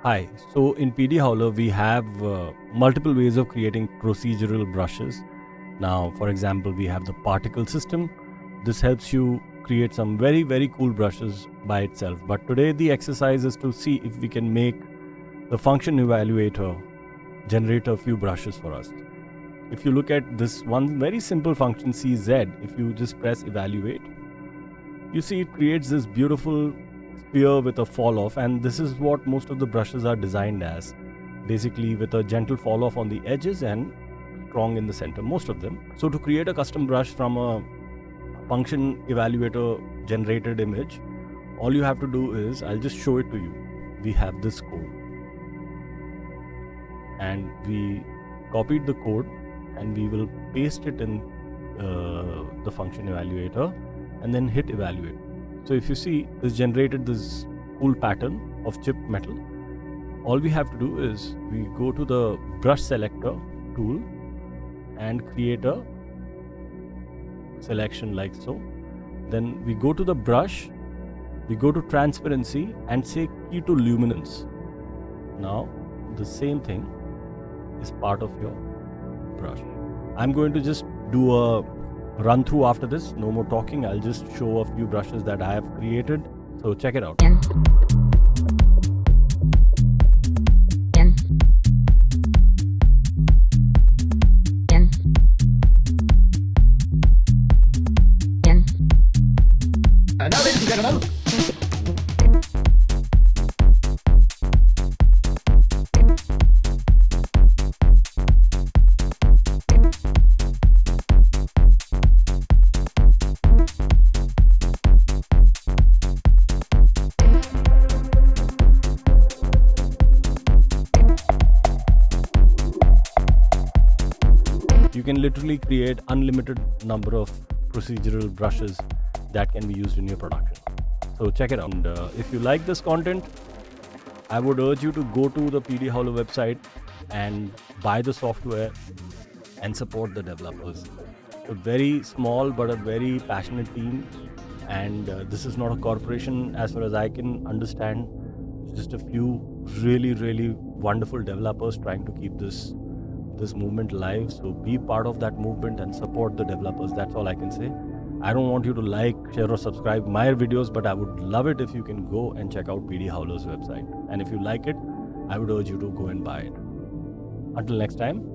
Hi. So in PD Howler, we have multiple ways of creating procedural brushes. Now, for example, we have the particle system. This helps you create some very, very cool brushes by itself. But today, the exercise is to see if we can make the function evaluator generate a few brushes for us. If you look at this one very simple function CZ, if you just press evaluate, you see it creates this beautiful sphere with a fall off, and this is what most of the brushes are designed as, basically with a gentle fall off on the edges and strong in the center, most of them. So to create a custom brush from a function evaluator generated image, all you have to do is, I'll just show it to you. We have this code and we copied the code and we will paste it in the function evaluator and then hit evaluate. So if you see, this generated this cool pattern of chip metal. All we have to do is we go to the brush selector tool and create a selection like so. Then we go to the brush, we go to transparency and say key to luminance. Now the same thing is part of your brush. I'm going to just do a run through after this. No more talking. I'll just show a few brushes that I have created. So check it out. Now, ladies and gentlemen, you can literally create unlimited number of procedural brushes that can be used in your production. So check it out. And if you like this content, I would urge you to go to the PD Howler website and buy the software and support the developers. A very small but a very passionate team, and this is not a corporation as far as I can understand. It's just a few really wonderful developers trying to keep this movement alive. So be part of that movement and support the developers. That's all I can say. I don't want you to like, share or subscribe my videos, but I would love it if you can go and check out PD Howler's website. And if you like it, I would urge you to go and buy it. Until next time.